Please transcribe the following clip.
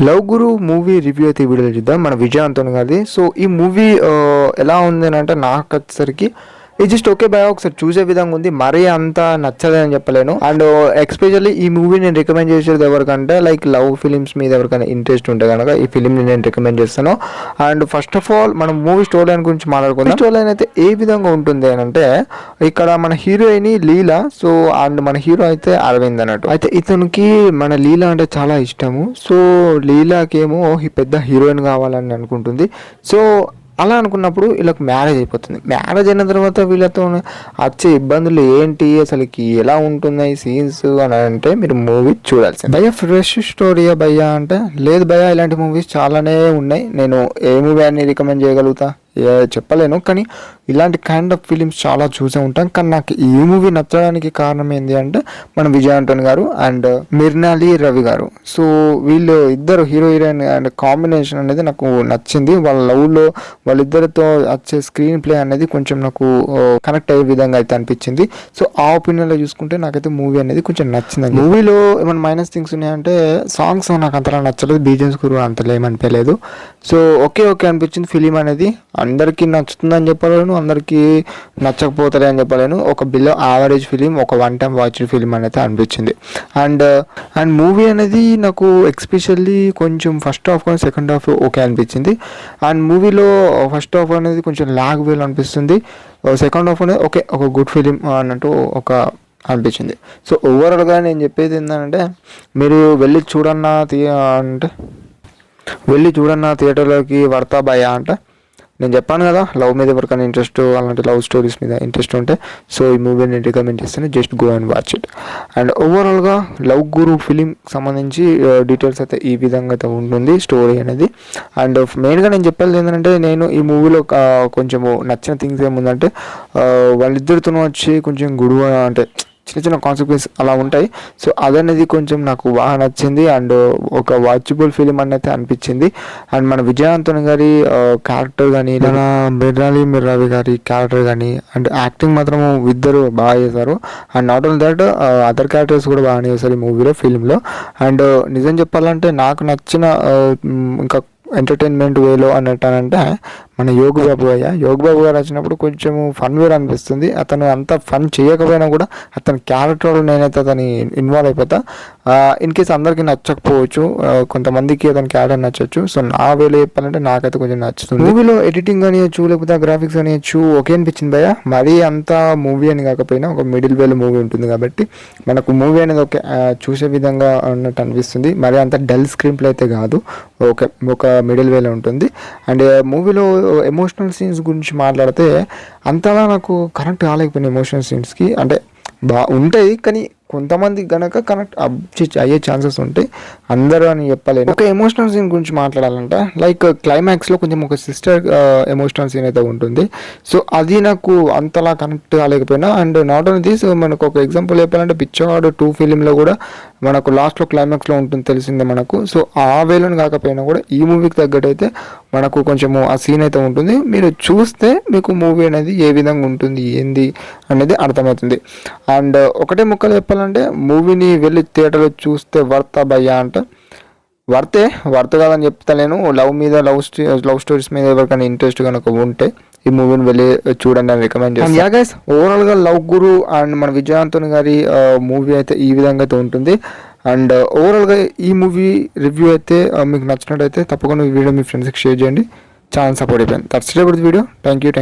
Love గురు movie review అయితే ఈ వీడియోలో చూద్దాం మన విజయ్ ఆంటోనీ గారిది. సో ఈ మూవీ ఎలా ఉంది అని అంటే నాకు వచ్చేసరికి ఇది జస్ట్ ఓకే బాయ్, ఒకసారి చూసే విధంగా ఉంది, మరీ అంత నచ్చలేదని చెప్పలేను. అండ్ ఎక్స్పెషల్లీ ఈ మూవీ నేను రికమెండ్ చేసేది ఎవరికంటే లైక్ లవ్ ఫిలిమ్స్ మీద ఎవరికైనా ఇంట్రెస్ట్ ఉంటే కనుక ఈ ఫిలింని నేను రికమెండ్ చేస్తాను. అండ్ ఫస్ట్ ఆఫ్ ఆల్ మనం మూవీ స్టోరీ లైన్ గురించి మాట్లాడుకుందాం. స్టోరీ లైన్ అయితే ఏ విధంగా ఉంటుంది అని అంటే, ఇక్కడ మన హీరోయిన్ లీలా, సో అండ్ మన హీరో అయితే అరవింద్ అన్నట్టు. అయితే ఇతనికి మన లీలా అంటే చాలా ఇష్టము. సో లీలాకేమో పెద్ద హీరోయిన్ కావాలని అనుకుంటుంది. సో అలా అనుకున్నప్పుడు వీళ్ళకి మ్యారేజ్ అయిపోతుంది. మ్యారేజ్ అయిన తర్వాత వీళ్ళతో వచ్చే ఇబ్బందులు ఏంటి, అసలుకి ఎలా ఉంటున్నాయి సీన్స్ అని అంటే మీరు మూవీ చూడాల్సింది. భయ్యా ఫ్రెష్ స్టోరీయా భయ్యా అంటే, లేదు భయ్యా ఇలాంటి మూవీస్ చాలానే ఉన్నాయి, నేను ఏ మూవీ అని రికమెండ్ చేయగలుగుతా చెప్పలేను, కానీ ఇలాంటి కైండ్ ఆఫ్ ఫిలిమ్స్ చాలా చూసే ఉంటాం. కానీ నాకు ఈ మూవీ నచ్చడానికి కారణం ఏంటి అంటే మన విజయ్ ఆంటోనీ గారు అండ్ మిర్నాలి రవి గారు. సో వీళ్ళు ఇద్దరు హీరో హీరోయిన్ అండ్ కాంబినేషన్ అనేది నాకు నచ్చింది. వాళ్ళ లవ్లో వాళ్ళిద్దరితో వచ్చే స్క్రీన్ ప్లే అనేది కొంచెం నాకు కనెక్ట్ అయ్యే విధంగా అయితే అనిపించింది. సో ఆ ఒపీనియన్లో చూసుకుంటే నాకైతే మూవీ అనేది కొంచెం నచ్చింది. మూవీలో ఏమైనా మైనస్ థింగ్స్ ఉన్నాయంటే సాంగ్స్ నాకు అంతలా నచ్చలేదు, బీజిఎమ్స్ కూడా అంతలా ఏమనిపించలేదు. సో ఓకే అనిపించింది. ఫిలిం అనేది అందరికీ నచ్చుతుందని చెప్పలేను, అందరికీ నచ్చకపోతుంది అని చెప్పలేను. ఒక బిలో యావరేజ్ ఫిలిం, ఒక వన్ టైం వాచ్ ఫిలిం అనేది అనిపించింది. అండ్ మూవీ అనేది నాకు ఎక్స్పెషల్లీ కొంచెం ఫస్ట్ హాఫ్ కానీ సెకండ్ హాఫ్ ఓకే అనిపించింది. అండ్ మూవీలో ఫస్ట్ హాఫ్ అనేది కొంచెం లాగ్ వేలు అనిపిస్తుంది, సెకండ్ హాఫ్ అనేది ఓకే ఒక గుడ్ ఫిలిం అన్నట్టు ఒక అనిపించింది. సో ఓవరాల్గా నేను చెప్పేది ఏంటంటే, మీరు వెళ్ళి చూడన్నా థియేటర్లోకి వర్తా భయ్యా అంటే, నేను చెప్పాను కదా లవ్ మీద ఎవరికైనా ఇంట్రెస్ట్, అలాంటి లవ్ స్టోరీస్ మీద ఇంట్రెస్ట్ ఉంటే సో ఈ మూవీ నేను రికమెండ్ చేస్తాను, just go and watch it. And ఓవరాల్గా లవ్ గురు ఫిలిం సంబంధించి డీటెయిల్స్ అయితే ఈ విధంగా అయితే ఉంటుంది స్టోరీ అనేది. అండ్ మెయిన్గా నేను చెప్పేది ఏంటంటే, నేను ఈ మూవీలో కొంచెము నచ్చిన థింగ్స్ ఏముందంటే, వాళ్ళిద్దరితో వచ్చి కొంచెం గురువు అంటే చిన్న కాన్సిక్వెన్స్ అలా ఉంటాయి. సో అదనేది కొంచెం నాకు బాగా నచ్చింది అండ్ ఒక వాచబుల్ ఫిలిం అనేది అనిపించింది. అండ్ మన విజయ్ ఆంటోనీ గారి క్యారెక్టర్ కానీ, మన మిర్నాలి రవి గారి క్యారెక్టర్ కానీ అండ్ యాక్టింగ్ మాత్రం ఇద్దరు బాగా చేశారు. And not only that other characters కూడా బాగానే చేశారు ఈ మూవీలో, ఫిలింలో. అండ్ నిజం చెప్పాలంటే నాకు నచ్చిన ఇంకా ఎంటర్టైన్మెంట్ వేలో అన్నట్టు మన యోగ్ బాబు గారు వచ్చినప్పుడు కొంచెం ఫన్ వేర్ అనిపిస్తుంది. అతను అంత ఫన్ చేయకపోయినా కూడా అతని క్యారెక్టర్ నేనైతే అతని ఇన్వాల్వ్ అయిపోతా. ఇన్ కేస్ అందరికీ నచ్చకపోవచ్చు, కొంతమందికి అతని క్యారెక్టర్ నచ్చచ్చు. సో నా వేలో చెప్పాలంటే నాకైతే కొంచెం నచ్చుతుంది. మూవీలో ఎడిటింగ్ అనియచ్చు, లేకపోతే గ్రాఫిక్స్ అనియచ్చు ఓకే అనిపించింది భయ్యా. మరీ అంత మూవీ అని కాకపోయినా ఒక మిడిల్ వేలో మూవీ ఉంటుంది కాబట్టి మనకు మూవీ అనేది ఓకే చూసే విధంగా అన్నట్టు అనిపిస్తుంది. మరీ అంత డల్ స్క్రీన్ ప్లే అయితే కాదు, ఓకే ఒక మిడిల్ వేలో ఉంటుంది. అండ్ మూవీలో ఎమోషనల్ సీన్స్ గురించి మాట్లాడితే అంతలా నాకు కనెక్ట్ కాలేకపోయినా ఎమోషనల్ సీన్స్కి. అంటే ఉంటాయి కానీ కొంతమంది గనక కనెక్ట్ అయ్యే ఛాన్సెస్ ఉంటాయి, అందరూ అని చెప్పలేను. ఒక ఎమోషనల్ సీన్ గురించి మాట్లాడాలంటే లైక్ క్లైమాక్స్లో కొంచెం ఒక సిస్టర్ ఎమోషనల్ సీన్ అయితే ఉంటుంది. సో అది నాకు అంతలా కనెక్ట్ కాలేకపోయినా. అండ్ నాట్ ఓన్లీ దిస్, మనకు ఒక ఎగ్జాంపుల్ చెప్పాలంటే పిచ్చవాడు 2 ఫిలింలో కూడా మనకు లాస్ట్లో క్లైమాక్స్లో ఉంటుంది తెలిసిందే మనకు. సో ఆ వేలను కాకపోయినా కూడా ఈ మూవీకి తగ్గట్టు అయితే మనకు కొంచెము ఆ సీన్ అయితే ఉంటుంది. మీరు చూస్తే మీకు మూవీ అనేది ఏ విధంగా ఉంటుంది ఏంది అనేది అర్థమవుతుంది. అండ్ ఒకటే ముక్కలు చెప్పాలంటే, మూవీని వెళ్ళి థియేటర్లో చూస్తే వర్తా భయ్యా అంటే వర్త్ కాదని చెప్తలేను. లవ్ స్టోరీస్ మీద ఎవరికైనా ఇంట్రెస్ట్ కనుక ఉంటే ఈ మూవీని వెళ్ళి చూడండి అని రికమెండ్ చేస్తాను. యా గైస్, ఓవరాల్గా లవ్ గురు అండ్ మన విజయ్ ఆంటోనీ గారి మూవీ అయితే ఈ విధంగా అయితే ఉంటుంది. అండ్ ఓవరాల్గా ఈ మూవీ రివ్యూ అయితే మీకు నచ్చినట్టయితే తప్పకుండా ఈ వీడియో మీ ఫ్రెండ్స్కి షేర్ చేయండి, ఛానల్ సపోర్ట్ అయిపోయింది. That's it about the video. Thank you.